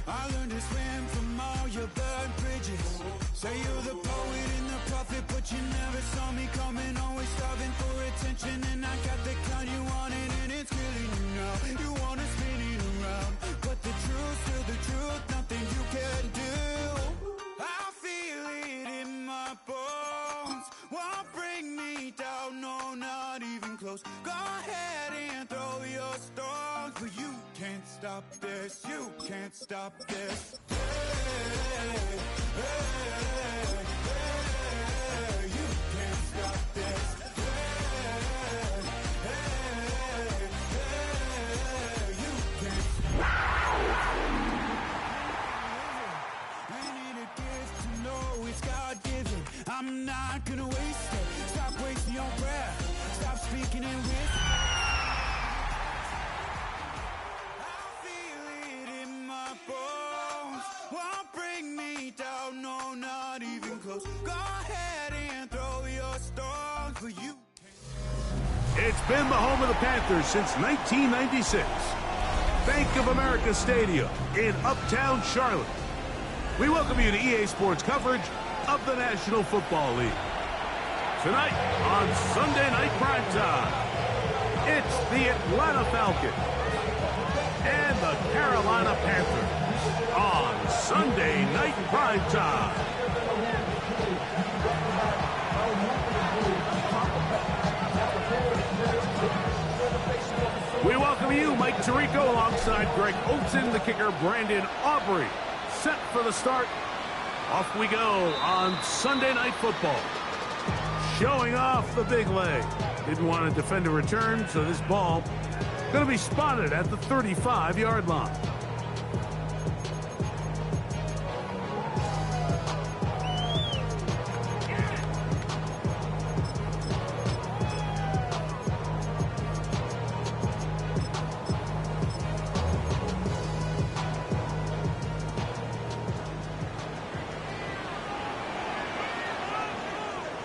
I learned to swim from all your burned bridges. Say you're the poet and the prophet, but you never saw me coming. Always starving for attention, and I got the kind you wanted, and it's killing you now. You wanna spin it around, but the truth's still the truth. Nothing you can do. I feel it in my bones. Won't bring me down, no, not even close. Go ahead and throw your stones, but you can't stop this. You can't stop this. Hey, hey, hey, you can't stop this. Hey, hey, hey, you can't. Ain't it a gift to know it's God-given? I'm not gonna waste it. Stop wasting your breath. Stop speaking in whisper. I feel it in my bones. Won't bring me down, no, not even close. Go ahead and throw your stones, but you can't. It's been the home of the Panthers since 1996. Bank of America Stadium in Uptown Charlotte. We welcome you to EA Sports coverage of the National Football League. Tonight on Sunday Night Primetime, it's the Atlanta Falcons and the Carolina Panthers on Sunday Night Primetime. We welcome you, Mike Tirico, alongside Greg Olsen, the kicker, Brandon Aubrey. Set for the start. Off we go on Sunday Night Football. Showing off the big leg. Didn't want to defend a return, so this ball going to be spotted at the 35-yard line.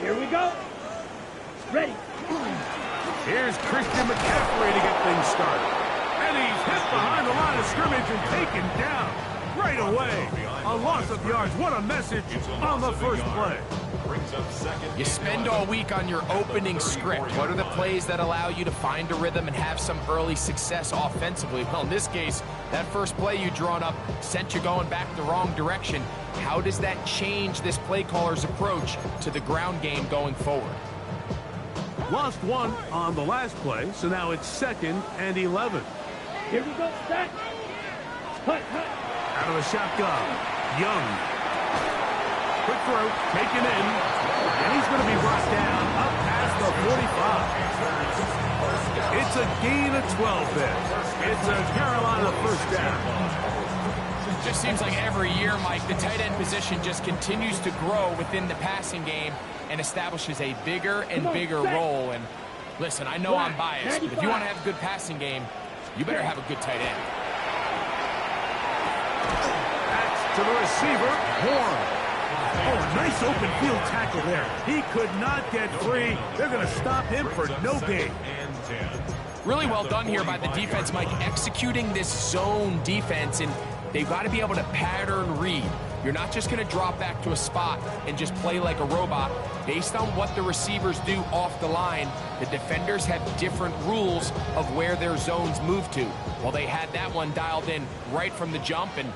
Here we go. Ready. Here's Christian McCaffrey to get things started. And he's hit behind the line of scrimmage and taken down right away. A loss of yards. What a message on the first play. You spend all week on your opening script. What are the plays that allow you to find a rhythm and have some early success offensively? Well, in this case, that first play you drawn up sent you going back the wrong direction. How does that change this play caller's approach to the ground game going forward? Lost one on the last play, so now it's 2nd and 11. Here we go. Set. Hut, hut. Out of the shotgun, Young. Quick throw, taken in, and he's going to be brought down up past the 45. It's a gain of 12 there. It's a Carolina first down. Just seems like every year, Mike, the tight end position just continues to grow within the passing game and establishes a bigger and bigger role. And listen, I know I'm biased, but if you want to have a good passing game, you better have a good tight end. That's to the receiver, Horn. Oh, nice open field tackle there. He could not get free. They're going to stop him for no gain. Really well done here by the defense, Mike, executing this zone defense, and they've got to be able to pattern read. You're not just going to drop back to a spot and just play like a robot. Based on what the receivers do off the line, the defenders have different rules of where their zones move to. Well, they had that one dialed in right from the jump, and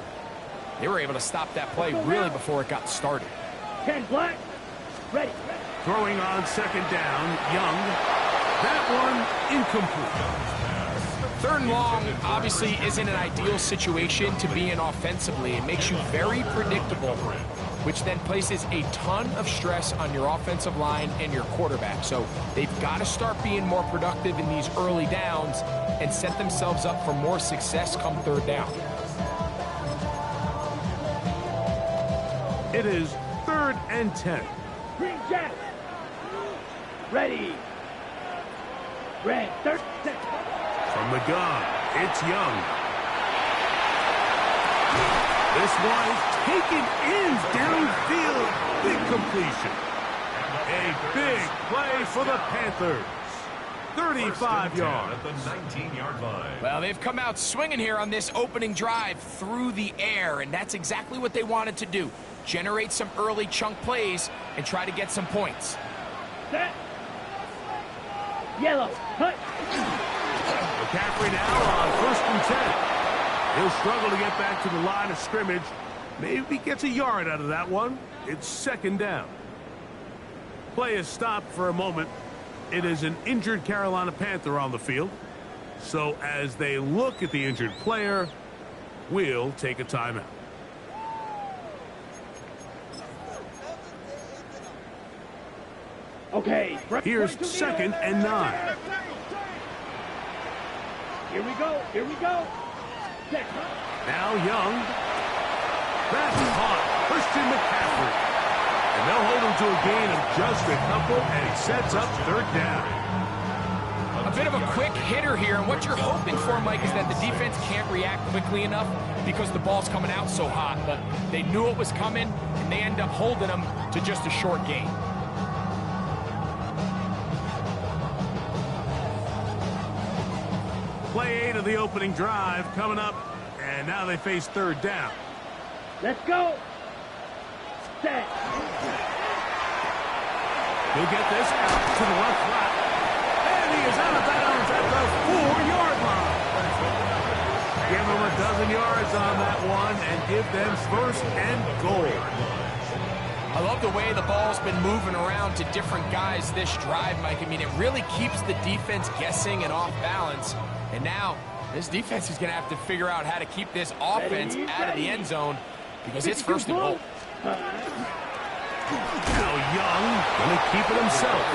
they were able to stop that play really before it got started. 10 black. Ready. Throwing on 2nd down, Young. That one incomplete. 3rd and long obviously isn't an ideal situation to be in offensively. It makes you very predictable, which then places a ton of stress on your offensive line and your quarterback. So they've got to start being more productive in these early downs and set themselves up for more success come 3rd down. It is 3rd and 10. Green Jack. Ready. Red. 30 seconds. From the gun, it's Young. This one is taken in downfield. Big completion. A big play for the Panthers. 35 yards. At the 19-yard line. Well, they've come out swinging here on this opening drive through the air, and that's exactly what they wanted to do. Generate some early chunk plays and try to get some points. Set. Yellow. Hut. McCaffrey now on 1st and 10. He'll struggle to get back to the line of scrimmage. Maybe gets a yard out of that one. It's 2nd down. Play is stopped for a moment. It is an injured Carolina Panther on the field. So as they look at the injured player, we'll take a timeout. Okay. Here's 2nd and 9. Here we go. Here we go. Set. Now Young. That's caught. Christian McCaffrey. And they'll hold him to a gain of just a couple, and he sets up 3rd down. A bit of a quick hitter here, and what you're hoping for, Mike, is that the defense can't react quickly enough because the ball's coming out so hot. But they knew it was coming, and they end up holding them to just a short gain. Play 8 of the opening drive coming up, and now they face 3rd down. Let's go. Set. He'll get this out to the left flat. And he is out of bounds at the 4-yard line. Give them a dozen yards on that one and give them 1st and goal. I love the way the ball's been moving around to different guys this drive, Mike. I mean, it really keeps the defense guessing and off balance. And now this defense is going to have to figure out how to keep this offense out of the end zone because it's 1st and goal. Now Young going to keep it himself.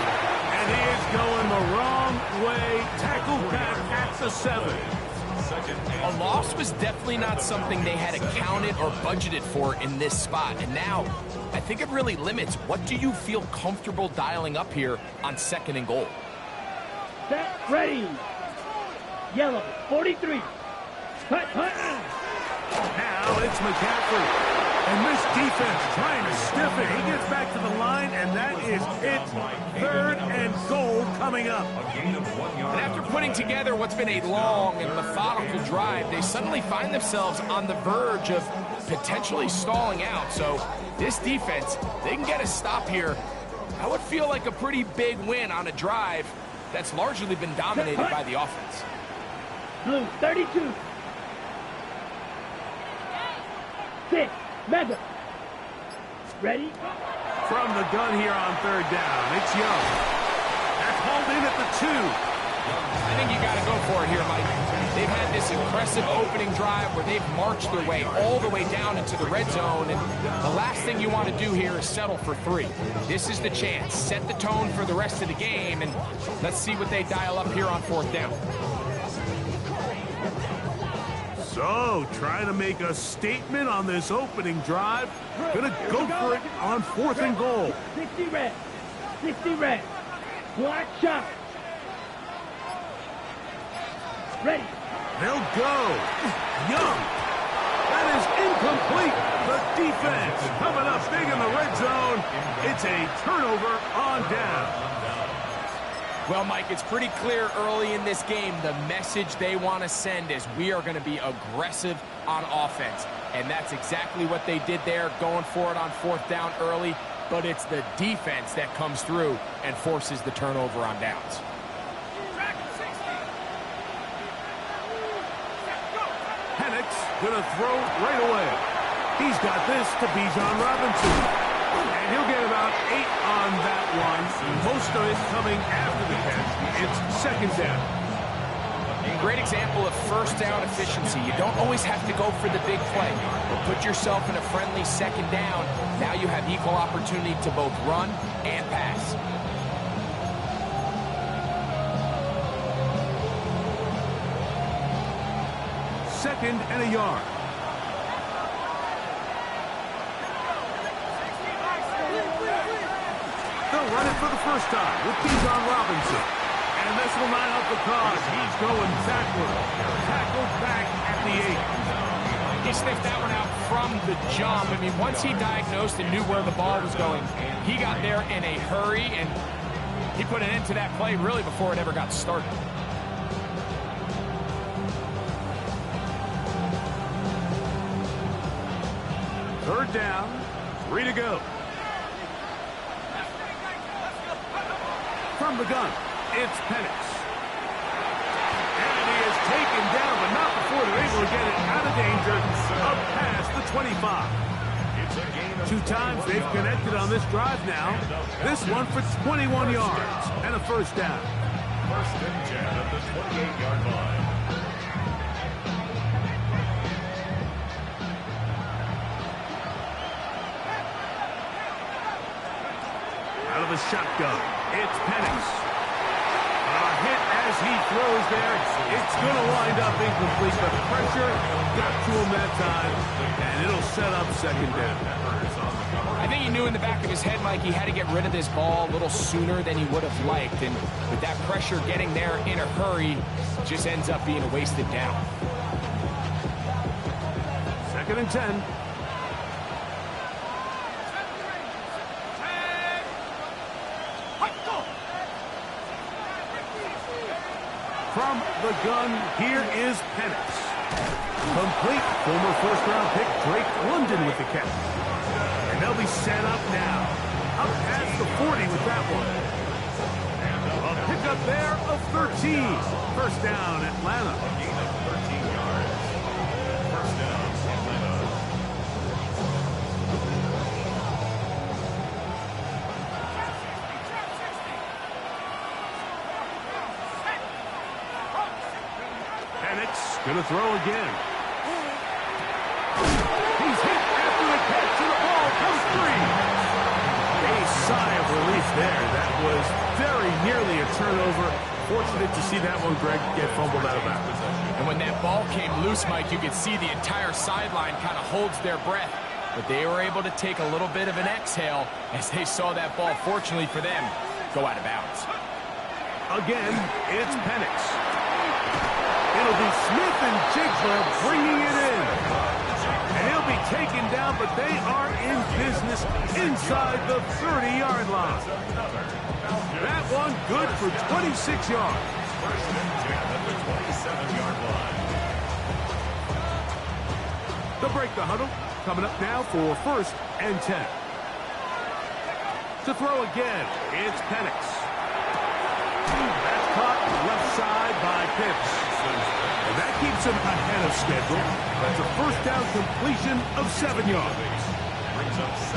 And he is going the wrong way. Tackled back at the 7. A loss was definitely not something they had accounted or budgeted for in this spot. And now I think it really limits what do you feel comfortable dialing up here on 2nd and goal. Set. Ready. Yellow. 43. Hut. Now it's McCaffrey. And this defense trying to stiff it. He gets back to the line, and that is it. 3rd and goal coming up. And after putting together what's been a long and methodical drive, they suddenly find themselves on the verge of potentially stalling out. So this defense, they can get a stop here. That would feel like a pretty big win on a drive that's largely been dominated by the offense. Blue. 32. 6. Mega. Ready? From the gun here on 3rd down, it's Young. That's hauled in at the 2. I think you got to go for it here, Mike. They've had this impressive opening drive where they've marched their way all the way down into the red zone, and the last thing you want to do here is settle for 3. This is the chance. Set the tone for the rest of the game, and let's see what they dial up here on 4th down. So, trying to make a statement on this opening drive. Gonna go for it on 4th and goal. 60 red. 60 red. Black shot. Ready. They'll go. Young. That is incomplete. The defense coming up big in the red zone. It's a turnover on down. Well, Mike, it's pretty clear early in this game the message they want to send is we are going to be aggressive on offense. And that's exactly what they did there, going for it on 4th down early. But it's the defense that comes through and forces the turnover on downs. Penix going to throw right away. He's got this to Bijan Robinson. And he'll get about 8 on that one. Most of it coming after the catch. It's 2nd down. Great example of 1st down efficiency. You don't always have to go for the big play, but put yourself in a friendly 2nd down. Now you have equal opportunity to both run and pass. Second and a yard. They'll run it for the first time with Bijan Robinson. And this will line up the cause. He's going backward. Tackled back at the 8. He sniffed that one out from the jump. I mean, once he diagnosed and knew where the ball was going, he got there in a hurry, and He put an end to that play really before it ever got started. Third down, 3 to go. From the gun, it's Penix. And he is taken down, but not before they're able to get it out of danger, up past the 25. 2 times they've connected on this drive now. This one for 21 yards and a first down. First and 10 at the 28-yard line. Out of the shotgun, it's Penix. A hit as he throws there. It's going to wind up incomplete, but pressure got to him that time, and it'll set up second down. I think he knew in the back of his head, Mike, he had to get rid of this ball a little sooner than he would have liked, and with that pressure getting there in a hurry, just ends up being a wasted down. Second and 10. From the gun, here is Penix. Complete. Former first-round pick Drake London with the catch. And they'll be set up now. Up past the 40 with that one. A pickup there of 13. First down, Atlanta. A gain of 13 yards. First down, Atlanta. Penix gonna throw again. He's hit after the catch, and the ball comes free. A sigh of relief there. That was very nearly a turnover. Fortunate to see that one, Greg, get fumbled out of bounds. And when that ball came loose, Mike, you could see the entire sideline kind of holds their breath. But they were able to take a little bit of an exhale as they saw that ball, fortunately for them, go out of bounds. Again, it's Penix. It'll be Smith and Jigba bringing it in. And he'll be taken down, but they are in business inside the 30-yard line. That one good for 26 yards. First and 10 at the 27-yard line. They'll break the huddle. Coming up now for first and 10. To throw again, it's Penix. That's caught left side by Pitts. And that keeps him ahead of schedule. That's a first down completion of 7 yards.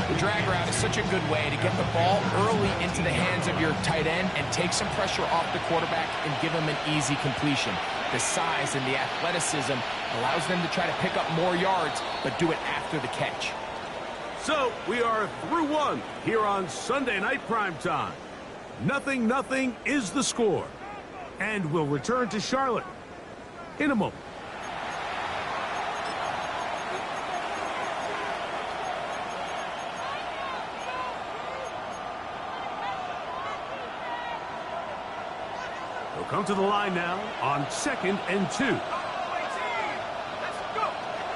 The drag route is such a good way to get the ball early into the hands of your tight end and take some pressure off the quarterback and give him an easy completion. The size and the athleticism allows them to try to pick up more yards, but do it after the catch. So we are through one here on Sunday Night Primetime. 0-0 is the score. And we'll return to Charlotte in a moment. They'll come to the line now on 2nd and 2.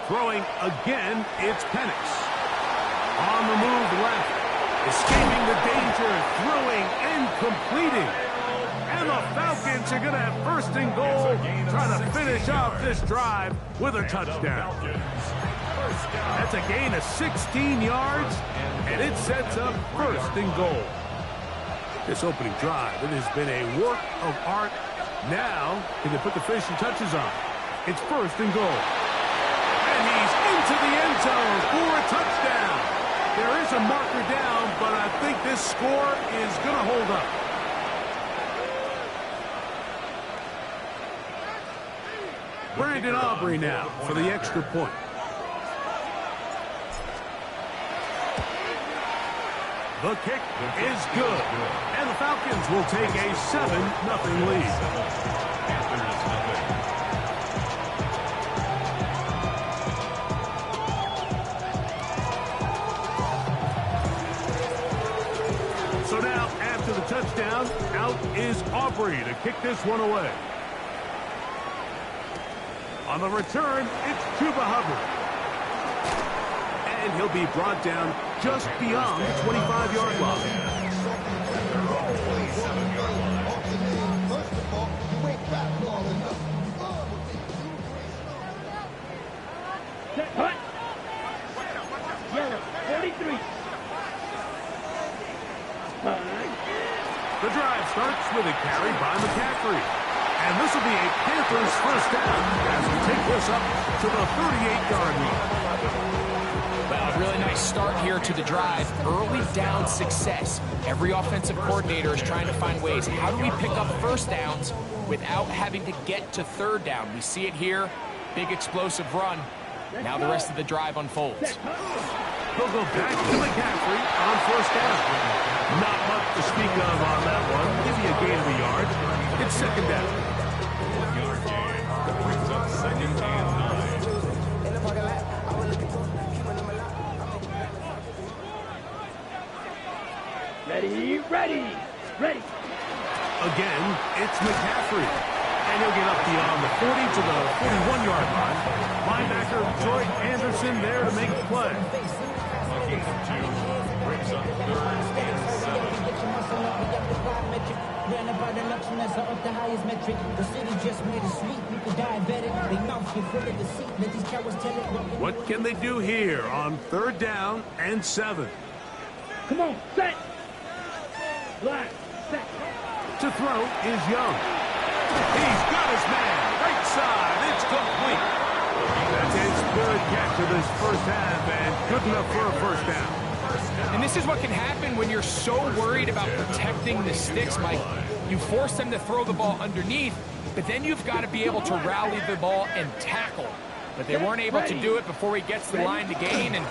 Throwing again, it's Penix. On the move left. Escaping the danger, throwing and completing. And the Falcons are going to have first and goal, trying to finish off this drive with a touchdown. That's a gain of 16 yards, and it sets up first and goal. This opening drive, it has been a work of art. Now, can they put the finishing touches on? It's first and goal. And he's into the end zone for a touchdown. There is a marker down, but I think this score is going to hold up. Brandon Aubrey now for the extra point. The kick is good, and the Falcons will take a 7-0 lead. So now, after the touchdown, out is Aubrey to kick this one away. On the return, it's Chuba Hubbard. And he'll be brought down just beyond the 25-yard line. The drive starts with a carry by McCaffrey. And this will be a Panthers first down as we take this up to the 38-yard line. Well, a really nice start here to the drive. Early down success. Every offensive coordinator is trying to find ways. How do we pick up first downs without having to get to third down? We see it here. Big explosive run. Now the rest of the drive unfolds. They'll go back to McCaffrey on first down. Not much to speak of on that one. Give me a gain of a yard. It's second down. 1-yard gain brings up second and 9. Ready, ready, ready. Again, it's McCaffrey. And he'll get up beyond the 40 to the 41-yard line. Linebacker Troy Anderson there to make the play. A gain of 2 brings up third and 7. What can they do here on third down and 7? Come on, set. Black, set. To throw is Young. He's got his man. Right side. It's complete. That's his third catch of this first half and good enough for a first down. And this is what can happen when you're so worried about protecting the sticks, Mike. You force them to throw the ball underneath, but then you've got to be able to rally the ball and tackle. But they weren't able to do it before he gets to the line to gain, and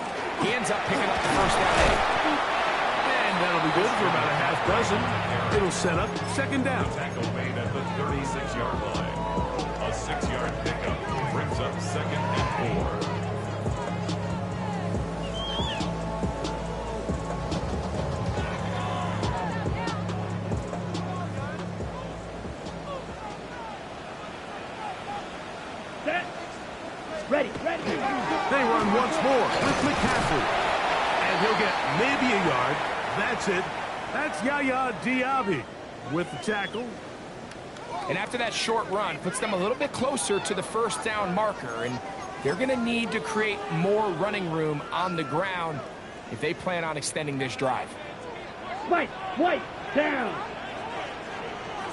he ends up picking up the first down. And that'll be good for about a half dozen. It'll set up second down. Tackle made at the 36-yard line. A 6-yard pickup brings up second and 4. Ready, ready. They run once more with McCaffrey. And he'll get maybe a yard. That's it. That's Yaya Diaby with the tackle. And after that short run, puts them a little bit closer to the first down marker. And they're going to need to create more running room on the ground if they plan on extending this drive. White, down.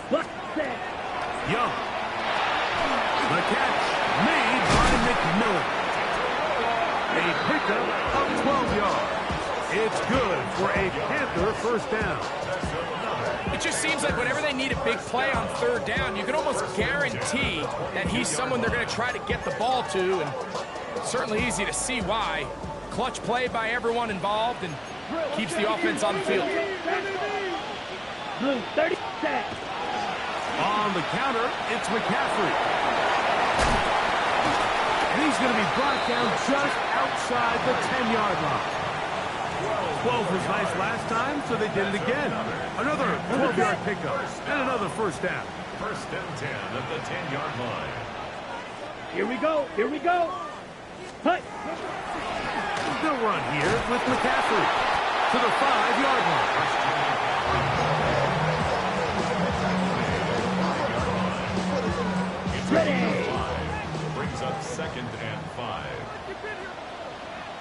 Black, set. Young. The catch made by McMillan. A pickup of 12 yards. It's good for a Panther first down. It just seems like whenever they need a big play on third down, you can almost guarantee that he's someone they're going to try to get the ball to, and it's certainly easy to see why. Clutch play by everyone involved and keeps the offense on the field. Blue, 30 set. On the counter, it's McCaffrey. And he's going to be brought down just outside the 10-yard line. 12 was nice last time, so they did it again. Another 12-yard pickup and another first down. First and 10 at the 10-yard line. Here we go, here we go. Hut. They'll run here with McCaffrey to the 5-yard line. Ready. Brings up second and 5.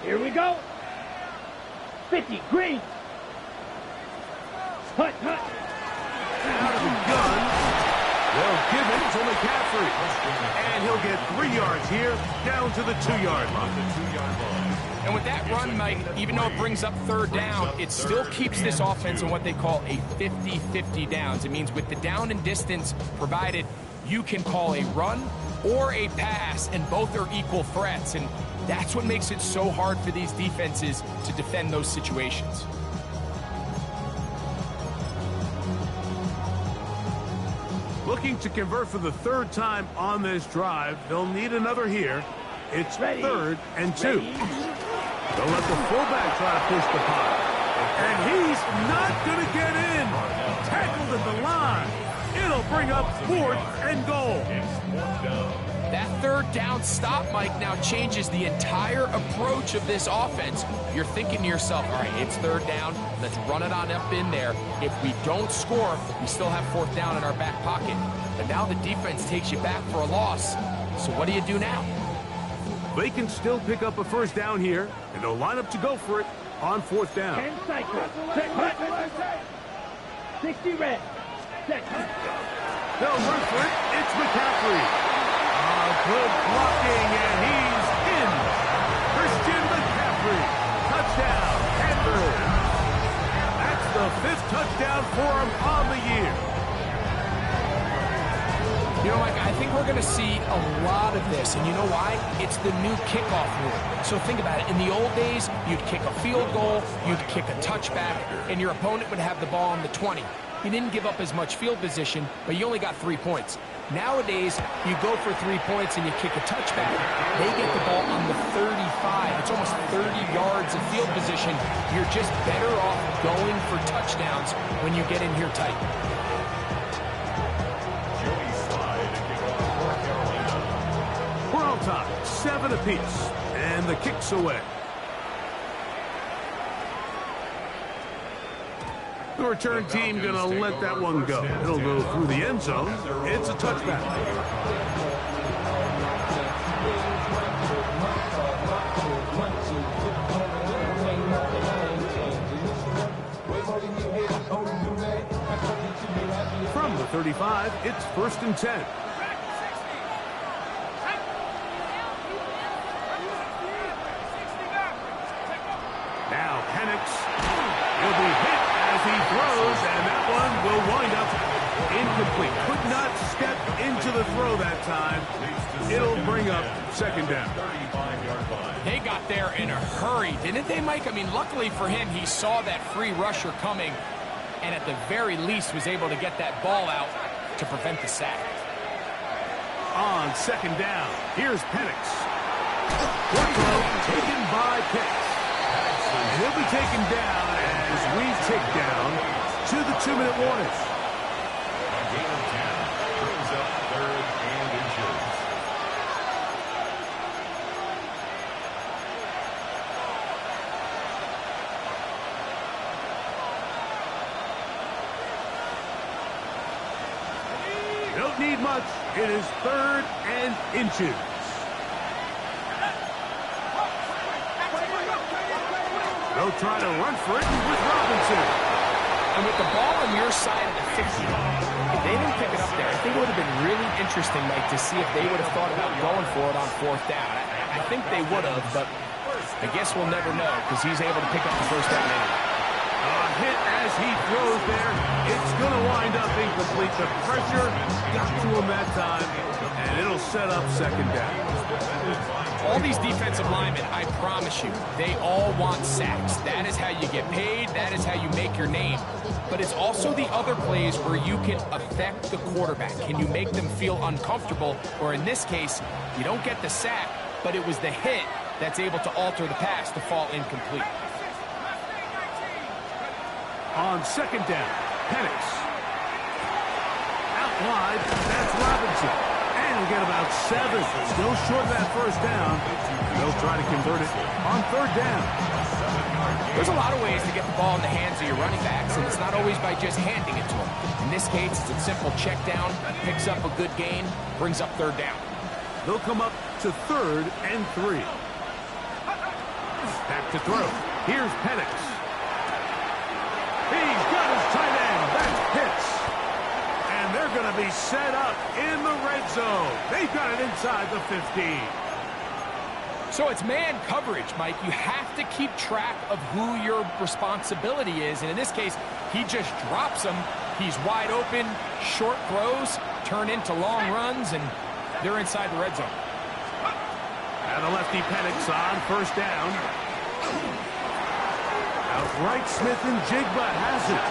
Here we go. 50, green. Hut. Out of the gun. They'll give it to McCaffrey. And he'll get 3 yards here, down to the 2-yard line. And with that run, Mike, even though it brings up third down, it still keeps this offense in what they call a 50-50 downs. It means with the down and distance provided, you can call a run or a pass, and both are equal threats. And that's what makes it so hard for these defenses to defend those situations. Looking to convert for the third time on this drive. They'll need another here. It's third and 2. They'll let the fullback try to push the punt. And he's not going to get in. Tackled at the line. It'll bring up 4th and goal. That third down stop, Mike, now changes the entire approach of this offense. You're thinking to yourself, all right, it's third down. Let's run it on up in there. If we don't score, we still have 4th down in our back pocket. But now the defense takes you back for a loss. So what do you do now? They can still pick up a first down here, and they'll line up to go for it on 4th down. 10 cycles. 6 60 red. Set. They'll run for it. It's McCaffrey. Good blocking, and he's in. Christian McCaffrey. Touchdown, Panthers. That's the 5th touchdown for him on the year. You know, Mike, I think we're going to see a lot of this, and you know why? It's the new kickoff rule. So think about it. In the old days, you'd kick a field goal, you'd kick a touchback, and your opponent would have the ball on the 20. You didn't give up as much field position, but you only got 3 points. Nowadays, you go for 3 points and you kick a touchback. They get the ball on the 35. It's almost 30 yards of field position. You're just better off going for touchdowns when you get in here tight. We're on top, 7 apiece, and the kick's away. The return team going to let that one go. It'll go through the end zone. It's a touchback. From the 35, it's 1st and 10. Now Penix. He'll be hit as he throws, and that one will wind up incomplete. Could not step into the throw that time. It'll bring up 2nd down. They got there in a hurry, didn't they, Mike? I mean, luckily for him, he saw that free rusher coming, and at the very least was able to get that ball out to prevent the sack. On 2nd down, here's Penix. One throw taken by Penix. And he'll be taken down as we tick down to the 2-minute warning. A gain of 10 brings up 3rd and inches. Don't need much. It is 3rd and inches. They'll try to run for it with Robinson. And with the ball on your side of the 50, if they didn't pick it up there, I think it would have been really interesting, Mike, to see if they would have thought about going for it on 4th down. I think they would have, but I guess we'll never know because he's able to pick up the 1st down anyway. Hit as he throws there. It's going to wind up incomplete. The pressure got to him that time, and it'll set up 2nd down. All these defensive linemen, I promise you, they all want sacks. That is how you get paid. That is how you make your name. But it's also the other plays where you can affect the quarterback. Can you make them feel uncomfortable? Or in this case, you don't get the sack, but it was the hit that's able to alter the pass to fall incomplete. On 2nd down, Penix. Out wide, that's Robinson. And he'll get about 7. Still short of that 1st down. They'll try to convert it on 3rd down. There's a lot of ways to get the ball in the hands of your running backs, and it's not always by just handing it to them. In this case, it's a simple check down, picks up a good gain, brings up 3rd down. They'll come up to 3rd and 3. Back to throw. Here's Penix. He's got his tight end. That's Pitts. And they're going to be set up in the red zone. They've got it inside the 15. So it's man coverage, Mike. You have to keep track of who your responsibility is. And in this case, he just drops him. He's wide open. Short throws turn into long runs, and they're inside the red zone. And the lefty Penix on 1st down. Outright Smith and Jigba has it.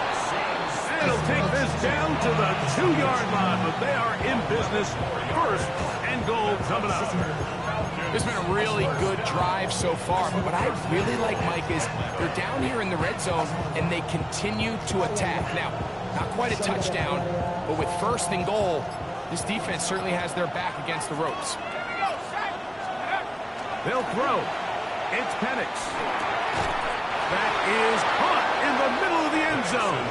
And he'll take this down to the 2-yard line, but they are in business. 1st and goal coming up. This has been a really good drive so far, but what I really like, Mike, is they're down here in the red zone, and they continue to attack. Now, not quite a touchdown, but with 1st and goal, this defense certainly has their back against the ropes. They'll throw. It's Penix. That is caught in the middle of the end zone.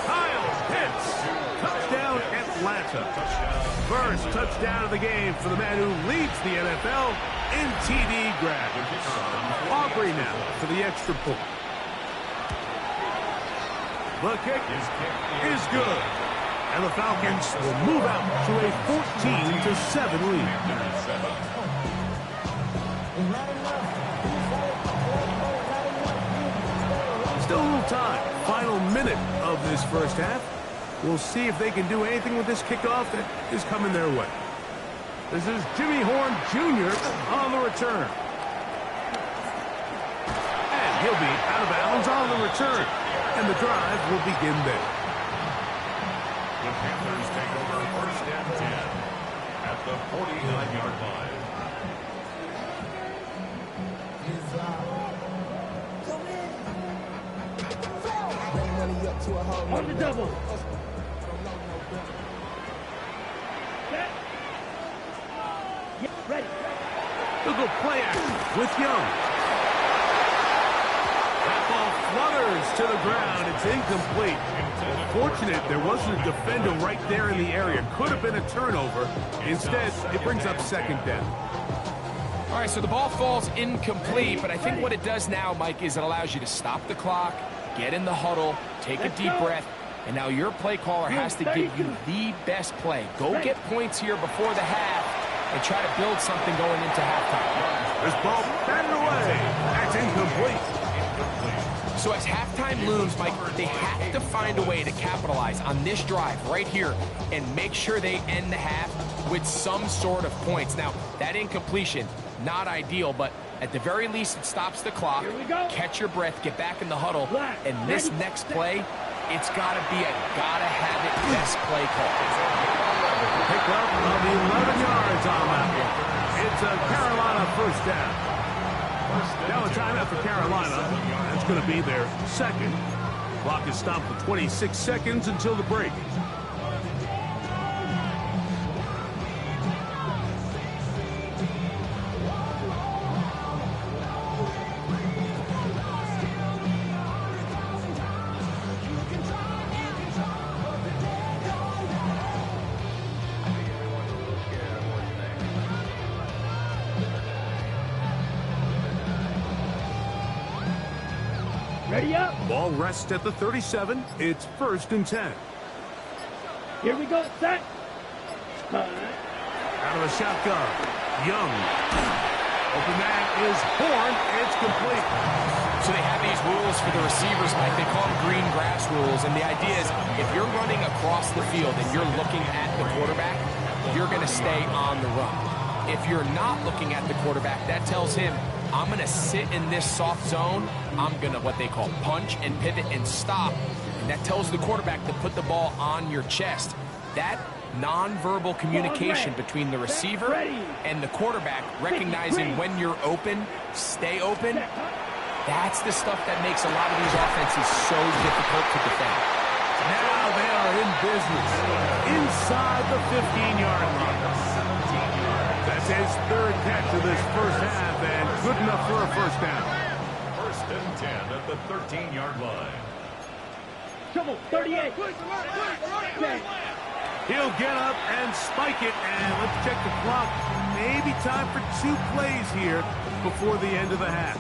Kyle Pitts. Touchdown, Atlanta. 1st touchdown of the game for the man who leads the NFL in TD grabs. Aubrey now for the extra point. The kick is good. And the Falcons will move out to a 14-7 lead. Still a little time. Final minute of this first half. We'll see if they can do anything with this kickoff that is coming their way. This is Jimmy Horn Jr. on the return. And he'll be out of bounds on the return. And the drive will begin there. The Panthers take over first and 10 at the 49-yard line. On the double. Set. Yeah, ready. They'll go play action with Young. That ball flutters to the ground. It's incomplete. Fortunate there wasn't a defender right there in the area. Could have been a turnover. Instead, it brings up second down. All right, so the ball falls incomplete, but I think what it does now, Mike, is it allows you to stop the clock, get in the huddle, take a deep breath, and now your play caller has to give you the best play. Go get points here before the half and try to build something going into halftime. This ball batted away. That's incomplete. So as halftime looms, Mike, they have to find a way to capitalize on this drive right here and make sure they end the half with some sort of points. Now, that incompletion, not ideal, but at the very least, it stops the clock. Catch your breath, get back in the huddle, and this next play, it's got to be a gotta-have-it best play call. Pick up of 11 yards on that one. It's a Carolina first down. Now a timeout for Carolina. That's going to be their second. Clock is stopped for 26 seconds until the break. Ready up. Ball rests at the 37. It's 1st and 10. Here we go. Set. Out of the shotgun. Young. Open man is Horn. It's complete. So they have these rules for the receivers, Mike. They call them green grass rules. And the idea is if you're running across the field and you're looking at the quarterback, you're going to stay on the run. If you're not looking at the quarterback, that tells him, I'm going to sit in this soft zone. I'm going to what they call punch and pivot and stop. And that tells the quarterback to put the ball on your chest. That nonverbal communication between the receiver and the quarterback, recognizing when you're open, stay open, that's the stuff that makes a lot of these offenses so difficult to defend. Now they are in business inside the 15-yard line. That's his third catch of this first half, and good enough for a first down. 1st and 10 at the 13-yard line. Trouble. 38. He'll get up and spike it, and let's check the clock. Maybe time for 2 plays here before the end of the half.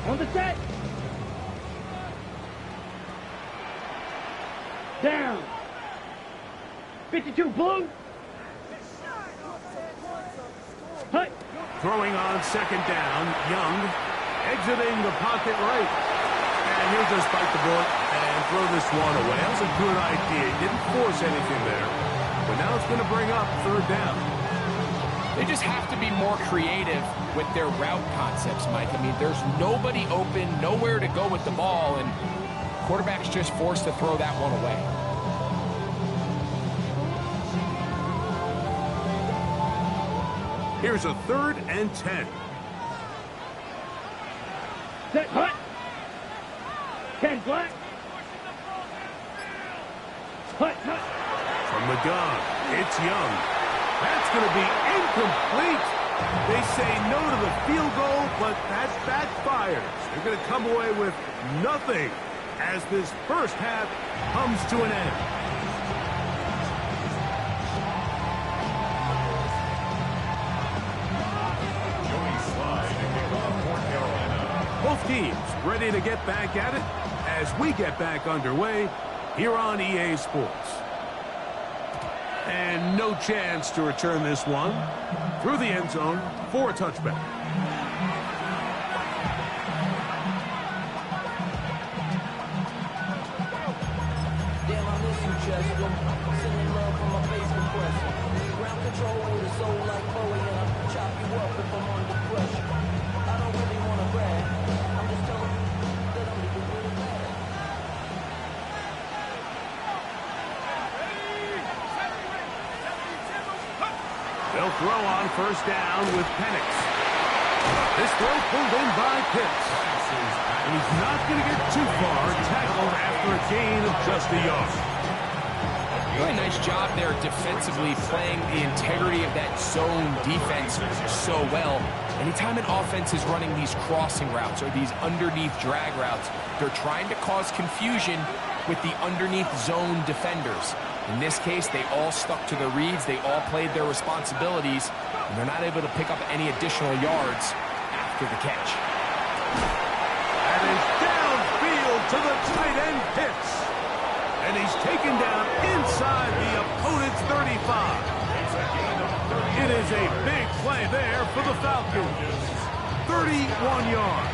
On the set. Down. 52 blue. Hut. Throwing on second down, Young exiting the pocket right. And he'll just bite the bullet and throw this one away. That was a good idea. He didn't force anything there. But now it's going to bring up 3rd down. They just have to be more creative with their route concepts, Mike. I mean, there's nobody open, nowhere to go with the ball, and quarterback's just forced to throw that one away. Here's a 3rd and 10. Set. Hut. 10 black. Hut. From the gun, it's Young. That's going to be incomplete. They say no to the field goal, but that backfires. They're going to come away with nothing as this first half comes to an end. Joey Slye teams ready to get back at it as we get back underway here on EA Sports. And no chance to return this one through the end zone for a touchback. Damn, I miss you, Chester. Sending love from my face compressor. Ground control with a soul like Bowie, and I'll chop you up if I'm under pressure. I don't really want to brag. I'm just telling you that I'm living really bad. They'll throw on first down with Penix. This throw pulled in by Pitts. And he's not going to get too far, tackled after a gain of just a yard. Really nice job there defensively, playing the integrity of that zone defense so well. Anytime an offense is running these crossing routes or these underneath drag routes, they're trying to cause confusion with the underneath zone defenders. In this case, they all stuck to their reads, they all played their responsibilities, and they're not able to pick up any additional yards after the catch. That is downfield to the tight end Pitts. And he's taken down inside the opponent's 35. It is a big play there for the Falcons. 31 yards.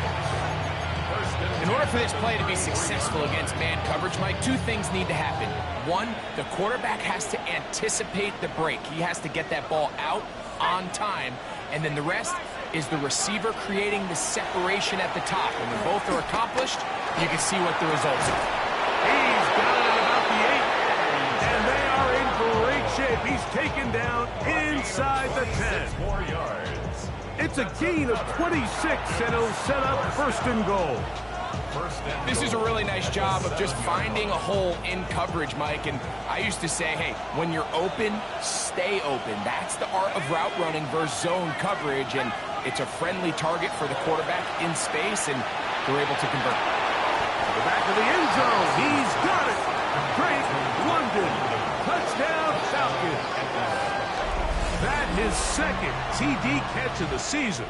In order for this play to be successful against man coverage, Mike, two things need to happen. One, the quarterback has to anticipate the break. He has to get that ball out on time. And then the rest is the receiver creating the separation at the top. And when both are accomplished, you can see what the results are. He's got it at about the 8. And they are in great shape. He's taken down inside the 10. 4 yards. It's a gain of 26, and it'll set up first and goal. This is a really nice job of just finding a hole in coverage, Mike. And I used to say, hey, when you're open, stay open. That's the art of route running versus zone coverage. And it's a friendly target for the quarterback in space, and they're able to convert. To the back of the end zone. He's got it. Drake London. Touchdown, Falcons. That his second TD catch of the season.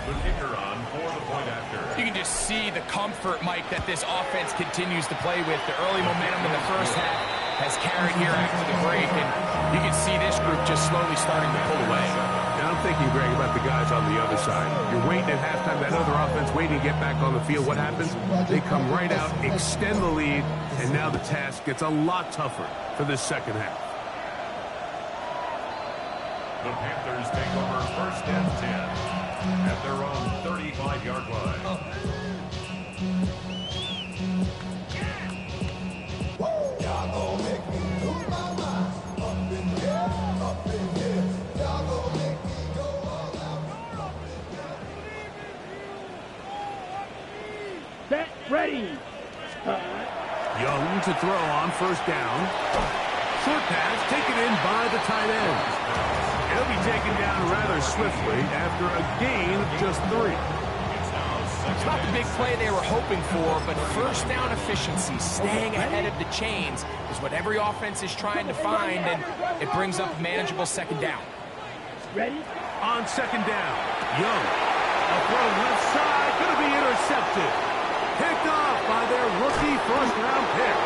The kicker on for the point after. You can just see the comfort, Mike, that this offense continues to play with. The early momentum in the first half has carried here after the break, and you can see this group just slowly starting to pull away. Now I'm thinking, Greg, about the guys on the other side. You're waiting at halftime, that other offense waiting to get back on the field. What happens? They come right out, extend the lead, and now the task gets a lot tougher for this second half. The Panthers take over first and 10 at their own 35-yard line. Set, ready. Young to throw on first down. Short pass taken in by the tight end. He'll be taken down rather swiftly after a gain of just 3. It's not the big play they were hoping for, but first down efficiency, staying ahead of the chains, is what every offense is trying to find, and it brings up a manageable second down. Ready? On second down, Young. A throw left side, going to be intercepted. Picked off by their rookie first-round pick.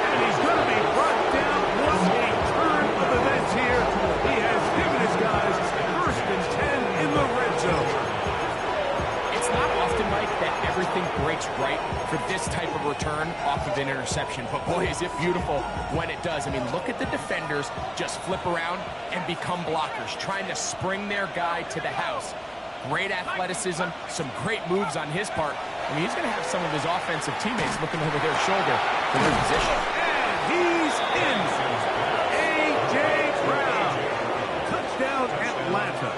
And he's going to be brought down once a turn of events here. He has given his guys first and 10 in the red zone. It's not often, Mike, that everything breaks right for this type of return off of an interception. But boy, is it beautiful when it does. I mean, look at the defenders just flip around and become blockers, trying to spring their guy to the house. Great athleticism, some great moves on his part. I mean, he's going to have some of his offensive teammates looking over their shoulder for their position. And he's in. A.J. Brown. Touchdown, Atlanta.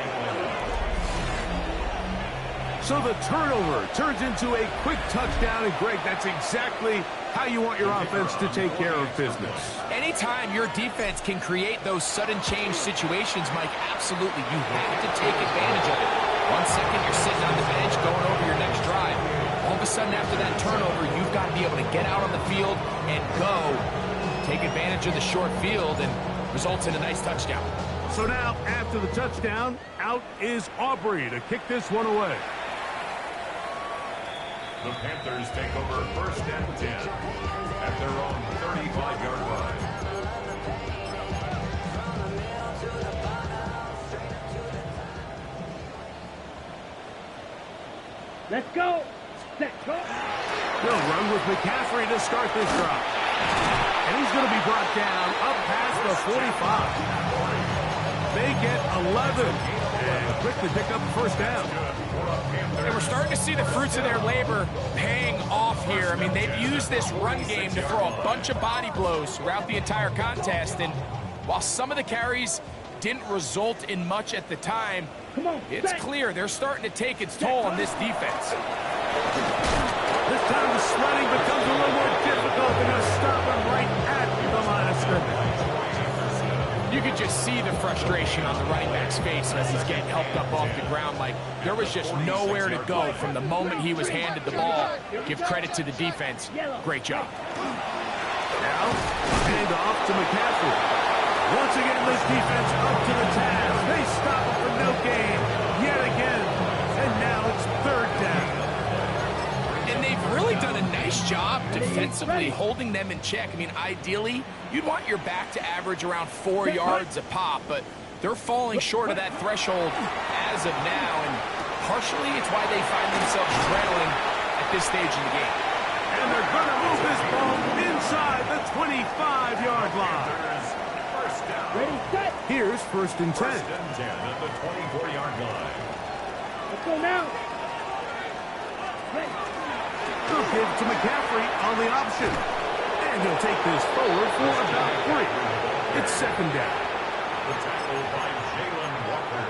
So the turnover turns into a quick touchdown, and Greg, that's exactly how you want your offense to take care of business. Anytime your defense can create those sudden change situations, Mike, absolutely, you have to take advantage of it. 1 second, you're sitting on the bench going over your next drive. All of a sudden, after that turnover, you've got to be able to get out on the field and go. Take advantage of the short field, and results in a nice touchdown. So now, after the touchdown, out is Aubrey to kick this one away. The Panthers take over first and 10 at their own 35-yard line. Let's go. Set, go. They'll run with McCaffrey to start this drive. And he's going to be brought down up past the 45. They get 11. And quickly pick up first down. And we're starting to see the fruits of their labor paying off here. I mean, they've used this run game to throw a bunch of body blows throughout the entire contest. And while some of the carries didn't result in much at the time, it's clear they're starting to take its toll on this defense. This time the sledding becomes a little more difficult. They're going to stop him right at the line of scrimmage. You could just see the frustration on the running back's face as he's getting helped up off the ground. Like, there was just nowhere to go from the moment he was handed the ball. Give credit to the defense. Great job. Now, hand off to McCaffrey. Once again, this defense up to the task. They stop him for no gain yet again. And now it's third down. And they've really done a nice job defensively holding them in check. I mean, ideally, you'd want your back to average around 4 yards a pop, but they're falling short of that threshold as of now, and partially it's why they find themselves trailing at this stage in the game. And they're going to move this ball inside the 25-yard line. Ready, set. Here's first and 10. First and 10 at the 24-yard line. Let's go now. Ready. They'll give to McCaffrey on the option. And he'll take this forward for about 3. It's second down. The tackle by Jalen Walker.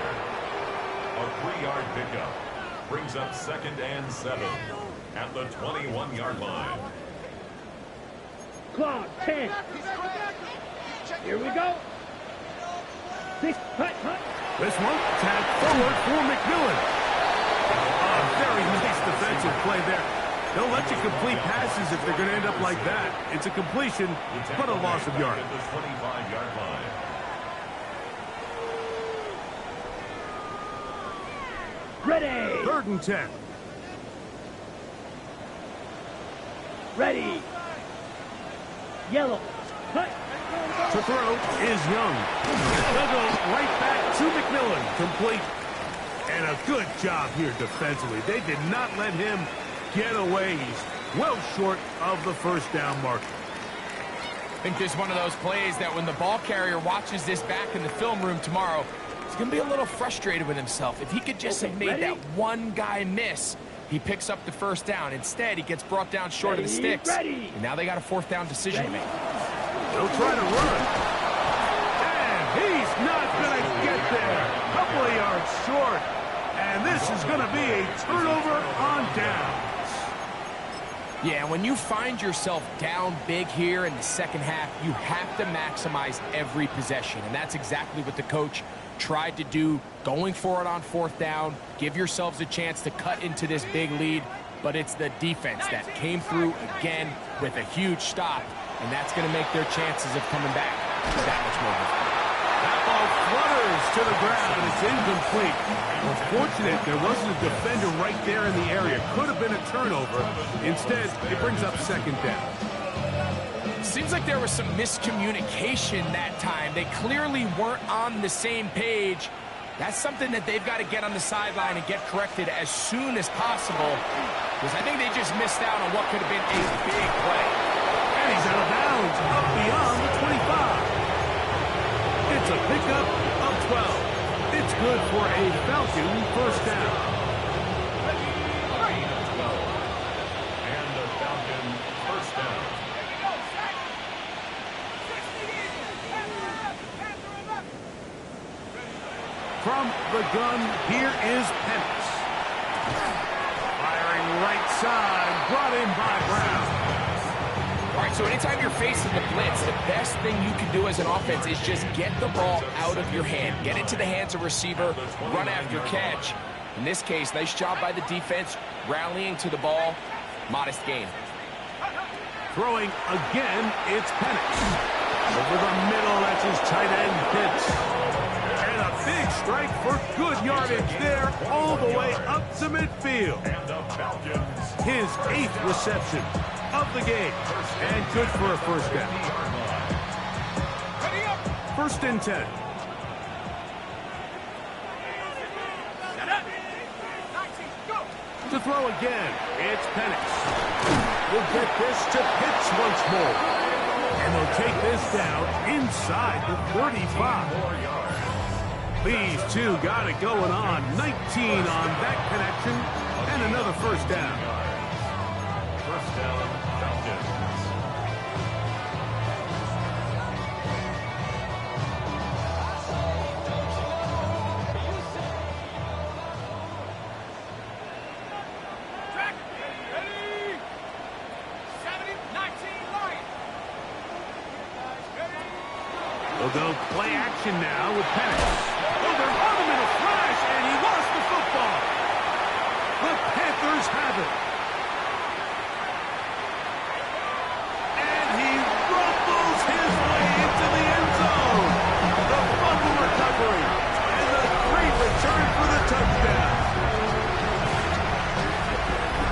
A 3-yard pickup brings up second and 7 at the 21-yard line. Clock, 10. Here we go. 6, hut. This one, tag forward for McMillan. A very nice defensive play there. They'll let you complete passes if they're going to end up like that. It's a completion, but a loss of yardage. At the 25-yard line. Ready. Third and 10. Ready. Yellow. Hut. To throw is Young. They'll go right back to McMillan. Complete. And a good job here defensively. They did not let him get away. He's well short of the first down marker. I think this is one of those plays that when the ball carrier watches this back in the film room tomorrow, he's going to be a little frustrated with himself. If he could just have made that one guy miss, he picks up the first down. Instead, he gets brought down short of the sticks. And now they got a fourth down decision to make. They'll try to run. And he's not going to get there. A couple of yards short. And this is going to be a turnover on downs. Yeah, when you find yourself down big here in the second half, you have to maximize every possession. And that's exactly what the coach tried to do, going for it on fourth down. Give yourselves a chance to cut into this big lead. But it's the defense that came through again with a huge stop. And that's going to make their chances of coming back that much more difficult. That ball flutters to the ground. It's incomplete. Well, fortunate there wasn't a defender right there in the area. Could have been a turnover. Instead, it brings up second down. Seems like there was some miscommunication that time. They clearly weren't on the same page. That's something that they've got to get on the sideline and get corrected as soon as possible, because I think they just missed out on what could have been a big play. And he's out of bounds, up beyond the 25. It's a pickup of 12. It's good for a Falcon first down. And the Falcon first down. From the gun, here is Penix. Firing right side, brought in by Brown. All right, so anytime you're facing the blitz, the best thing you can do as an offense is just get the ball out of your hand. Get it to the hands of receiver, run after catch. In this case, nice job by the defense, rallying to the ball. Modest gain. Throwing again, it's Penix. Over the middle, that's his tight end Pitts. And a big strike for good yardage there, all the way up to midfield. And the Falcons his 8th reception of the game. And good for a first down. 1st and 10. To throw again, it's Penix. We'll get this to Pitts once more. And they'll take this down inside the 35. These two got it going on. 19 on that connection, and another first down. First down, Falcons. They'll go play action now with Penix. Oh, they're on him in a flash, and he lost the football. The Panthers have it. And he rumbles his way into the end zone. The fumble recovery, and the great return for the touchdown.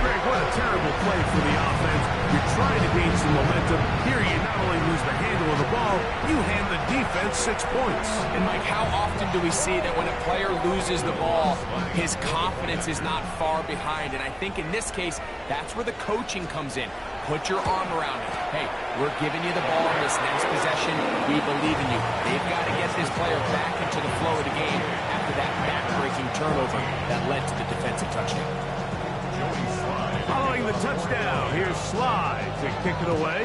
Greg, what a terrible play for the offense. You're trying to gain some momentum. Here you not only lose the handle of the ball, you hand the defense 6 points. And Mike, how often do we see that when a player loses the ball, his confidence is not far behind? And I think in this case, that's where the coaching comes in. Put your arm around it. Hey, we're giving you the ball in this next possession. We believe in you. They've got to get this player back into the flow of the game after that back-breaking turnover that led to the defensive touchdown. Following the touchdown, here's Sly to kick it away.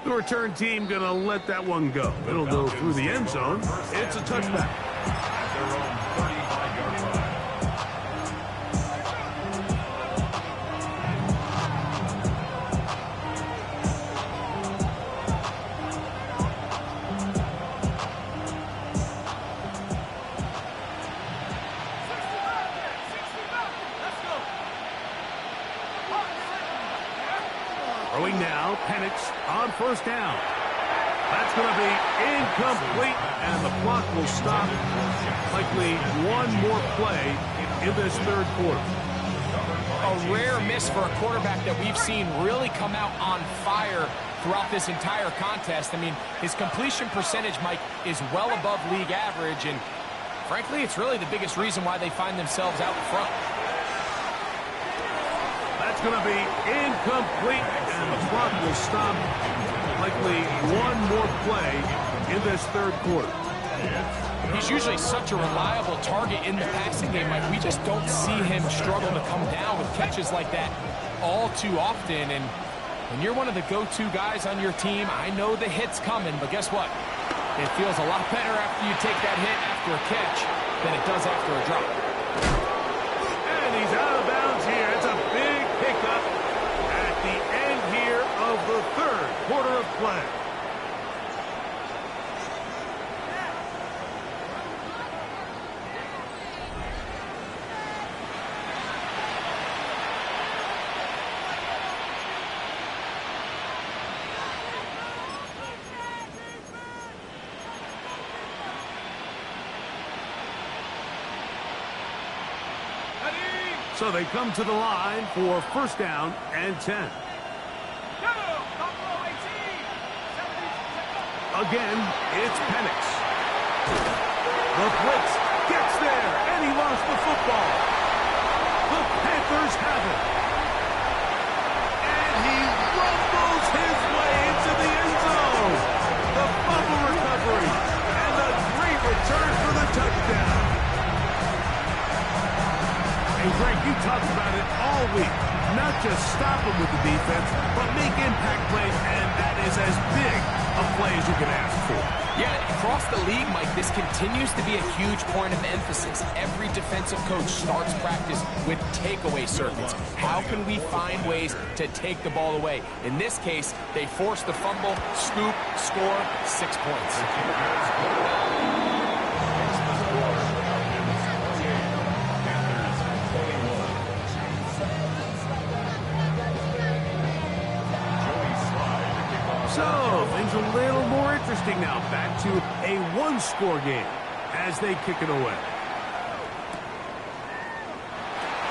The return team going to let that one go. It'll go through the end zone. It's a touchback. At their own 35-yard line. Throwing now, Penix on first down. That's going to be incomplete, and the clock will stop. Likely one more play in this third quarter. A rare miss for a quarterback that we've seen really come out on fire throughout this entire contest. I mean, his completion percentage, Mike, is well above league average, and frankly, it's really the biggest reason why they find themselves out in front. That's going to be incomplete, and the clock will stop. Likely one more play in this third quarter. He's usually such a reliable target in the passing game. Like, we just don't see him struggle to come down with catches like that all too often. And when you're one of the go-to guys on your team, I know the hit's coming, but guess what? It feels a lot better after you take that hit after a catch than it does after a drop. And he's out of bounds here. It's a big pickup at the end here of the third quarter of play. So they come to the line for first down and 10. Again, it's Penix. The blitz gets there, and he lost the football. The Panthers have it. And he rumbles his way into the end zone. The fumble recovery, and a great return for the touchdown. And Greg, you talked about it all week. Not just stop him with the defense, but make impact plays, and that is as big a play as you can ask for. Yeah, across the league, Mike, this continues to be a huge point of emphasis. Every defensive coach starts practice with takeaway circuits. How can we find ways to take the ball away? In this case, they force the fumble, scoop, score, 6 points. So, things a little more interesting now. Back to a one-score game as they kick it away.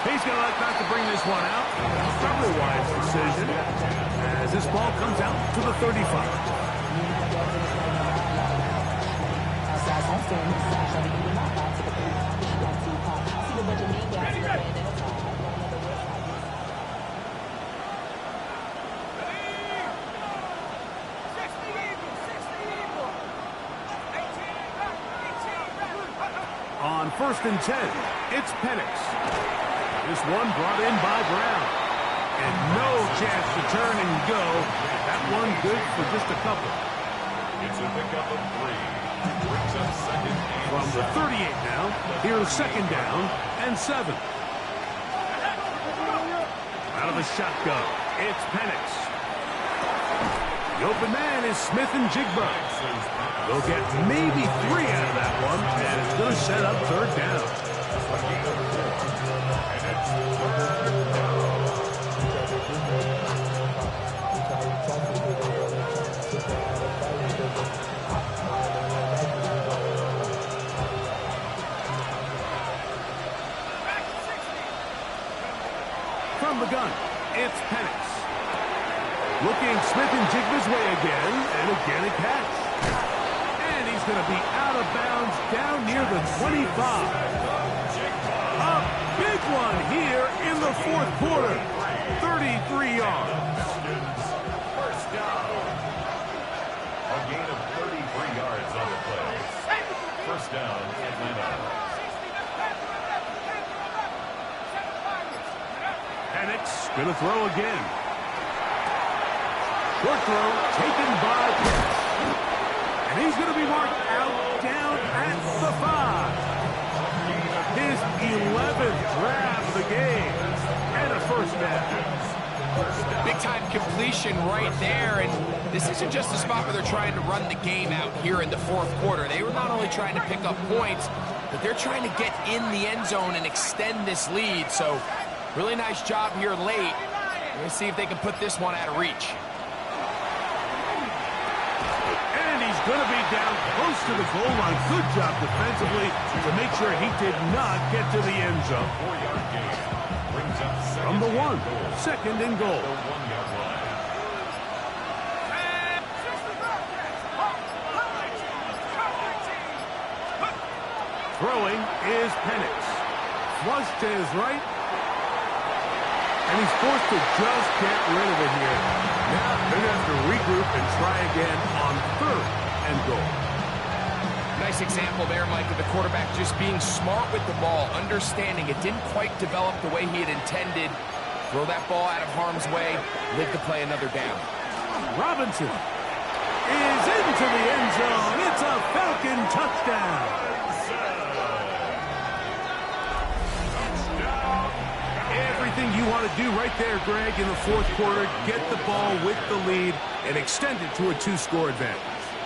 He's going to elect not to bring this one out. Probably a wise decision as this ball comes out to the 35. On 1st and 10, it's Penix. This one brought in by Brown. And no chance to turn and go. That one good for just a couple. It's a pickup of 3. Brings up second and From the 38 now, here's 2nd down and 7. Out of the shotgun, it's Penix. The open man is Smith and Jigba. They'll get maybe 3 out of that one, and it's going to set up 3rd down. From the gun, it's Penix. Looking Smith and Jigba's way again, and again a catch. And he's going to be out of bounds down near the 25. A big one here in the 4th quarter. 33 yards. First down. A gain of 33 yards on the play. First down, Atlanta. Penix going to throw again. Short throw taken by Pitts. And he's going to be marked out down at the 5. His 11th grab of the game. And a first down. Big-time completion right there, and this isn't just a spot where they're trying to run the game out here in the 4th quarter. They were not only trying to pick up points, but they're trying to get in the end zone and extend this lead. So, really nice job here late. Let's see if they can put this one out of reach. He's going to be down close to the goal line. Good job defensively to make sure he did not get to the end zone. 4-yard gain. Brings up From the 1, 2nd and goal. The 1-yard line. Throwing is Penix. Flush to his right. And he's forced to just get rid of it here. Now they're going to have to regroup and try again on 3rd and goal. Nice example there, Mike, of the quarterback just being smart with the ball, understanding it didn't quite develop the way he had intended. Throw that ball out of harm's way, live to play another down. Robinson is into the end zone. It's a Falcon touchdown. Everything you want to do right there, Greg, in the 4th quarter, get the ball with the lead and extend it to a 2-score advantage.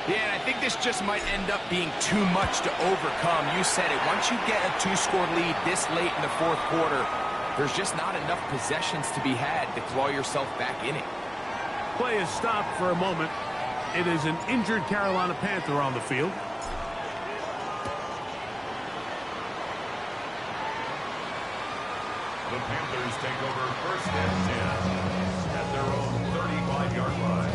Yeah, and I think this just might end up being too much to overcome. You said it. Once you get a 2-score lead this late in the 4th quarter, there's just not enough possessions to be had to claw yourself back in it. Play is stopped for a moment. It is an injured Carolina Panther on the field. The Panthers take over 1st and 10 at their own 35-yard line.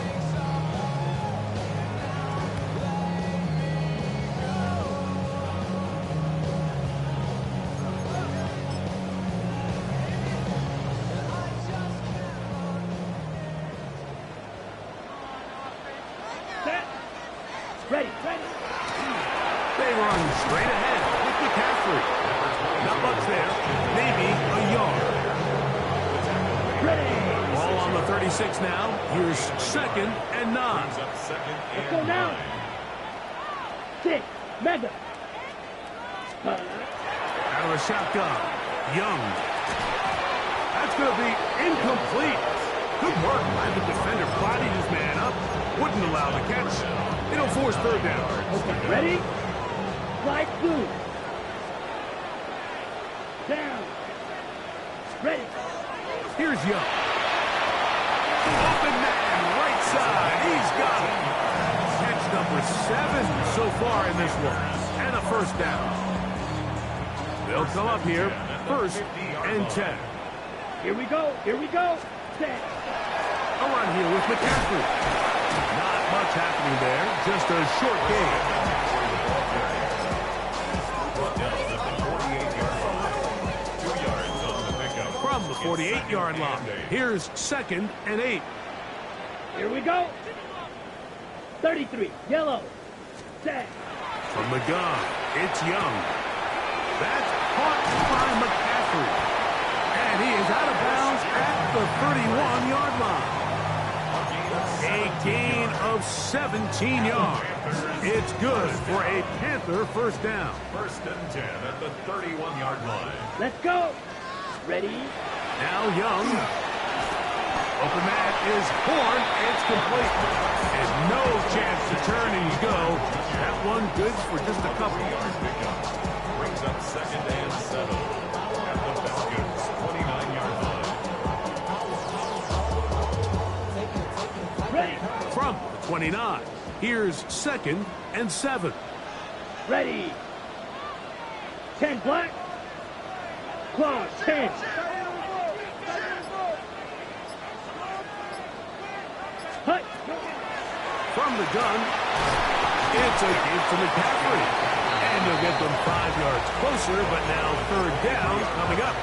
Set. Ready. They run straight ahead with McCaffrey. Not much there. Maybe a yard. Ready. Ball on the 36 now. Here's 2nd and 9. Brings up 2nd Let's go and now. 9. 6. Mega. Out of the shotgun. Young. That's going to be incomplete. Good work by the defender. Bodied his man up. Wouldn't allow the catch. It'll force 3rd down. Okay, ready? Light blue. Down. Ready. Here's Young. Open man, right side. He's got it. Catch number 7 so far in this one. And a first down. They'll come up here first and 10. Here we go. Here we go. Set. A run here with McCaffrey. Not much happening there. Just a short game. From the 48-yard line, here's 2nd and 8. Here we go. 33. Yellow. Set. From the gun, it's Young. That's caught by McCaffrey. And he is out of bounds at the 31-yard line. A gain of 17 yards. It's good for a Panther first down. 1st and 10 at the 31-yard line. Let's go. Ready. Now Young. Open man is Horn. It's complete. And no chance to turn and go. That one good for just a couple. Yard pickup. Brings up 2nd and 7 at the Falcons 29-yard line. Ready. From the 29, here's 2nd and 7. Ready. 10 black. Claw 10. Hut. From the gun, it's a give to McCaffrey. And he'll get them 5 yards closer, but now 3rd down coming up.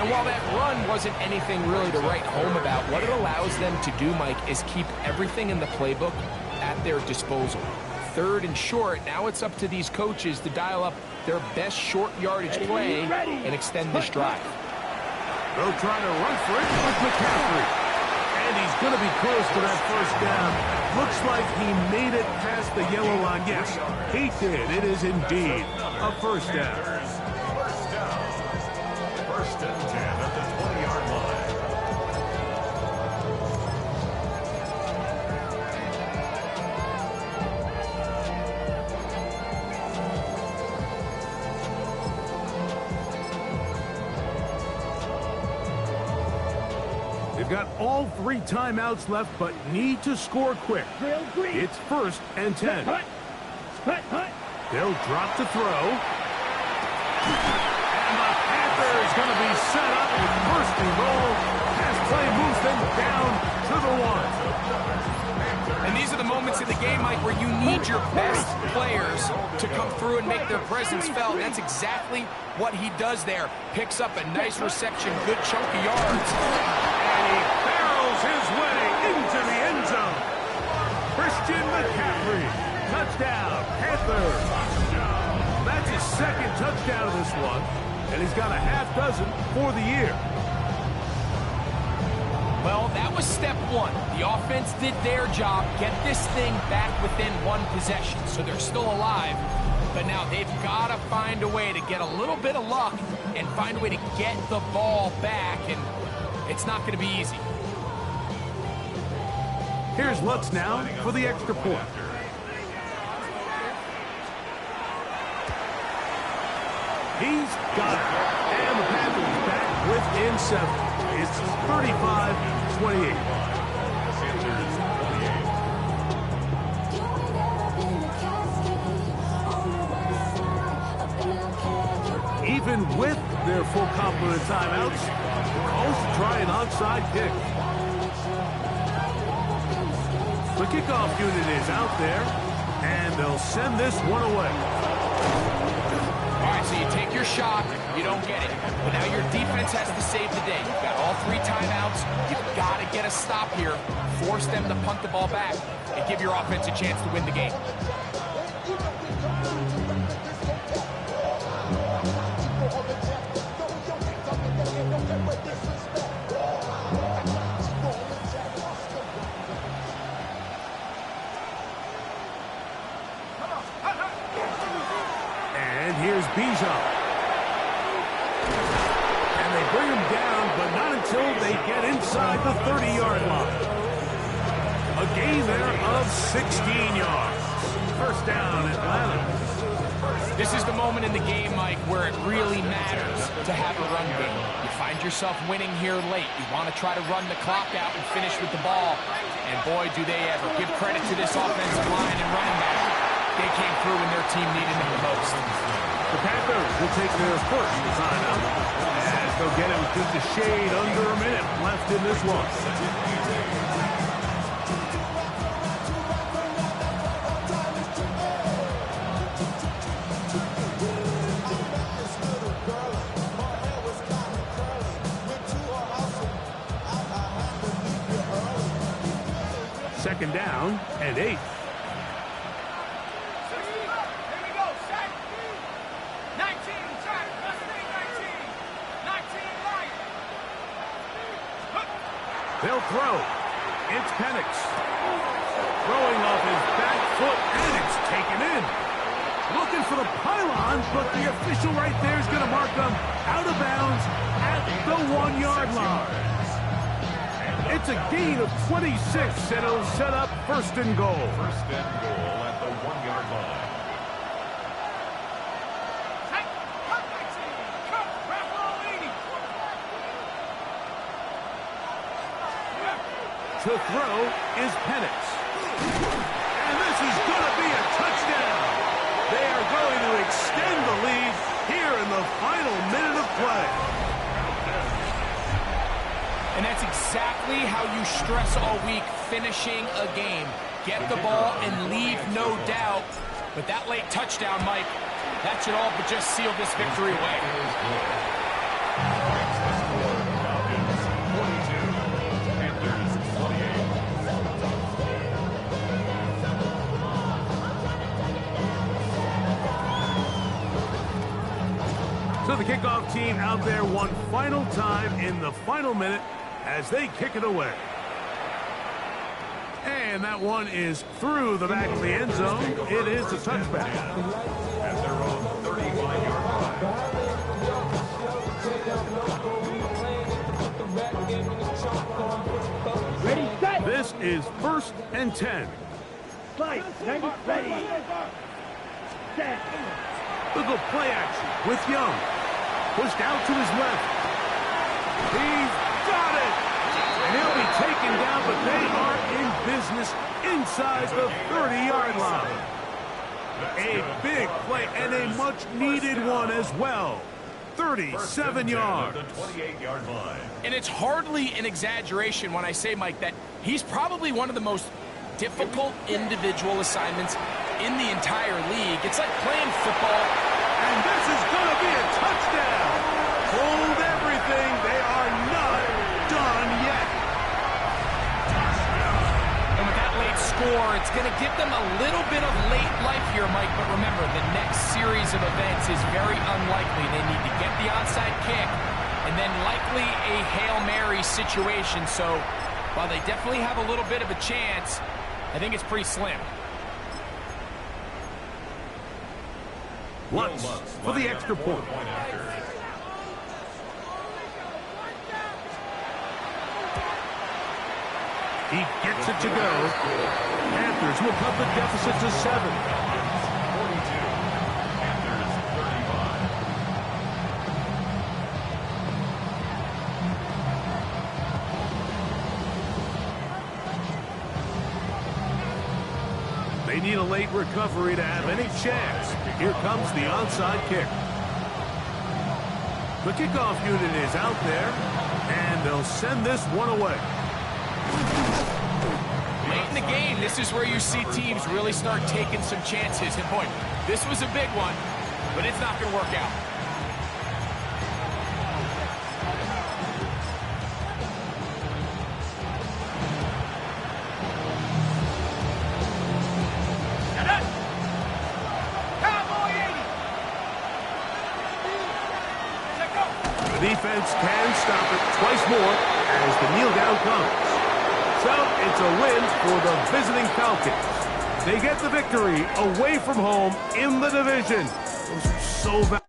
And while that run wasn't anything really to write home about, what it allows them to do, Mike, is keep everything in the playbook at their disposal. 3rd and short, now it's up to these coaches to dial up their best short yardage play and extend this drive. They'll try to run for it with McCaffrey. And he's going to be close to that first down. Looks like he made it past the yellow line. Yes, he did. It is indeed a first down. First down. 1st and 10 at the 20-yard line. They've got all 3 timeouts left, but need to score quick. Drill green. It's 1st and 10. Hut. Hut. Hut. They'll drop to throw. And the Panther is going to be set up with 1st and goal. Pass play moves them down to the 1. And these are the moments in the game, Mike, where you need your best players to come through and make their presence felt. And that's exactly what he does there. Picks up a nice reception, good chunk of yards. And he barrels his way into the end zone. Christian McCaffrey. Touchdown, Panthers. That's his 2nd touchdown of this one. And he's got a half dozen for the year. Well, that was step 1. The offense did their job, get this thing back within 1 possession, so they're still alive. But now they've got to find a way to get a little bit of luck and find a way to get the ball back, and it's not going to be easy. Here's Lutz now for the extra point. He's got it. And the Panthers back within 7. It's 35-28. Even with their full complement of timeouts, Colts try an onside kick. The kickoff unit is out there, and they'll send this one away. All right, so you take your shot, you don't get it. But now your defense has to save the day. You've got all 3 timeouts. You've got to get a stop here, force them to punt the ball back, and give your offense a chance to win the game. And here's Bijan. And they bring him down, but not until they get inside the 30-yard line. A gain there of 16 yards. First down, Atlanta. This is the moment in the game, Mike, where it really matters to have a run game. You find yourself winning here late. You want to try to run the clock out and finish with the ball. And boy, do they ever. Give credit to this offensive line and running back. They came through when their team needed them the most. The Panthers will take their first timeout. They'll get him just a shade under a minute left in this one. Second down and 8. They'll throw. It's Penix. Throwing off his back foot, and it's taken in. Looking for the pylon, but the official right there is going to mark them out of bounds at the 1-yard line. It's a gain of 26, and it'll set up first and goal. First and goal at the 1-yard line. To throw is Penix. And this is going to be a touchdown. They are going to extend the lead here in the final minute of play. And that's exactly how you stress all week, finishing a game. Get the ball and leave no doubt. But that late touchdown, Mike, that should all but just seal this victory away. So the kickoff team out there one final time in the final minute as they kick it away. And that one is through the back of the end zone. It is a touchback. At their own 35-yard line. Ready, set. This is 1st and 10. Fight. Ready. Set. Look at play action with Young. Pushed out to his left. He's got it. And he'll be taken down, but they are in business inside the 30-yard line. A big play and a much-needed one as well. 37 yards. The 28-yard line. And it's hardly an exaggeration when I say, Mike, that he's probably one of the most difficult individual assignments in the entire league. It's like playing football. And this is going to be a touchdown. Hold everything. They are not done yet. And with that late score, it's going to give them a little bit of late life here, Mike. But remember, the next series of events is very unlikely. They need to get the onside kick and then likely a Hail Mary situation. So while they definitely have a little bit of a chance, I think it's pretty slim. Lutz for the extra point. He gets it to go. Panthers will cut the deficit to 7. 42. Panthers 35. They need a late recovery to have any chance. Here comes the onside kick. The kickoff unit is out there, and they'll send this one away. Late in the game, this is where you see teams really start taking some chances. And boy, this was a big one, but it's not going to work out. The defense can stop it twice more as the kneel down comes. So it's a win for the visiting Falcons. They get the victory away from home in the division. Those are so valuable.